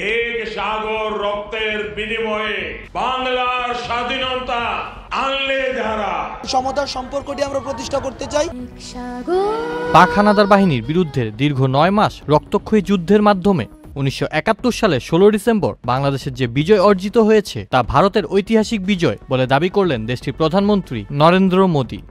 এক সাগর রক্তের বিনিময়ে বাংলার স্বাধীনতা আনলে যারা সমতার সম্পর্কটি আমরা প্রতিষ্ঠা করতে চাই। পাক হানাদার বাহিনীর বিরুদ্ধে দীর্ঘ ৯ মাস রক্তক্ষয়ী যুদ্ধের মাধ্যমে ১৯৭১ সালের ১৬ ডিসেম্বর বাংলাদেশের যে বিজয় অর্জিত হয়েছে তা ভারতের ঐতিহাসিক বিজয় বলে দাবি করলেন দেশটির প্রধানমন্ত্রী নরেন্দ্র মোদী।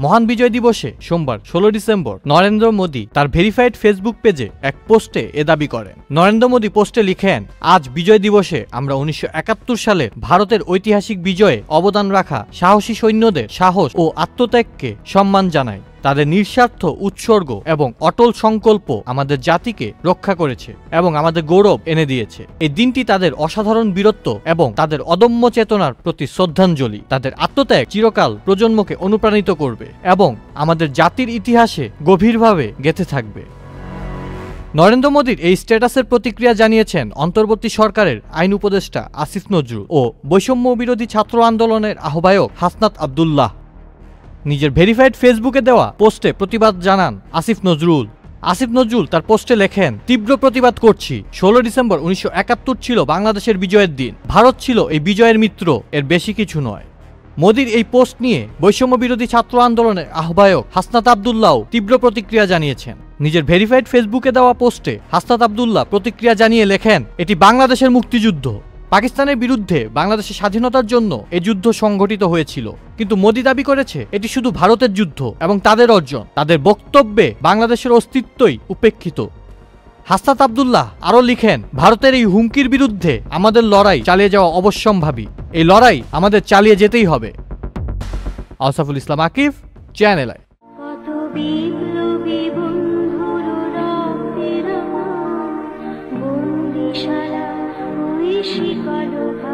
মহান বিজয় দিবসে সোমবার ১৬ ডিসেম্বর নরেন্দ্র মোদী তার ভেরিফাইড ফেসবুক পেজে এক পোস্টে এ দাবি করেন। নরেন্দ্র মোদী পোস্টে লিখেন, আজ বিজয় দিবসে আমরা ১৯৭১ সালের ভারতের ঐতিহাসিক বিজয়ে অবদান রাখা সাহসী সৈন্যদের সাহস ও আত্মত্যাগকে সম্মান জানাই। তাদের নিঃস্বার্থ উৎসর্গ এবং অটল সংকল্প আমাদের জাতিকে রক্ষা করেছে এবং আমাদের গৌরব এনে দিয়েছে। এই দিনটি তাদের অসাধারণ বীরত্ব এবং তাদের অদম্য চেতনার প্রতি শ্রদ্ধাঞ্জলি। তাদের আত্মত্যাগ চিরকাল প্রজন্মকে অনুপ্রাণিত করবে এবং আমাদের জাতির ইতিহাসে গভীরভাবে গেঁথে থাকবে। নরেন্দ্র মোদীর এই স্ট্যাটাসের প্রতিক্রিয়া জানিয়েছেন অন্তর্বর্তী সরকারের আইন উপদেষ্টা আসিফ নজরুল ও বৈষম্য বিরোধী ছাত্র আন্দোলনের আহ্বায়ক হাসনাত আব্দুল্লাহ। নিজের ভেরিফাইড ফেসবুকে দেওয়া পোস্টে প্রতিবাদ জানান আসিফ নজরুল। আসিফ নজরুল তার পোস্টে লেখেন, তীব্র প্রতিবাদ করছি। ১৬ ডিসেম্বর ১৯৭১ ছিল বাংলাদেশের বিজয়ের দিন। ভারত ছিল এই বিজয়ের মিত্র, এর বেশি কিছু নয়। মোদীর এই পোস্ট নিয়ে বৈষম্য বিরোধী ছাত্র আন্দোলনের আহ্বায়ক হাসনাত আব্দুল্লাহ তীব্র প্রতিক্রিয়া জানিয়েছেন। নিজের ভেরিফাইড ফেসবুকে দেওয়া পোস্টে হাসনাত আব্দুল্লাহ প্রতিক্রিয়া জানিয়ে লেখেন, এটি বাংলাদেশের মুক্তিযুদ্ধ। পাকিস্তানের বিরুদ্ধে বাংলাদেশের স্বাধীনতার জন্য এই যুদ্ধ সংঘটিত হয়েছিল, কিন্তু মোদী দাবি করেছে এটি শুধু ভারতের যুদ্ধ এবং তাদের অর্জন। তাদের বক্তব্যে বাংলাদেশের অস্তিত্বই উপেক্ষিত। হাসনাত আব্দুল্লাহ আরও লিখেন, ভারতের এই হুমকির বিরুদ্ধে আমাদের লড়াই চালিয়ে যাওয়া অবশ্যম্ভাবী। এই লড়াই আমাদের চালিয়ে যেতেই হবে। আসাফুল ইসলাম আকিফ, চ্যানেল আই। শিকল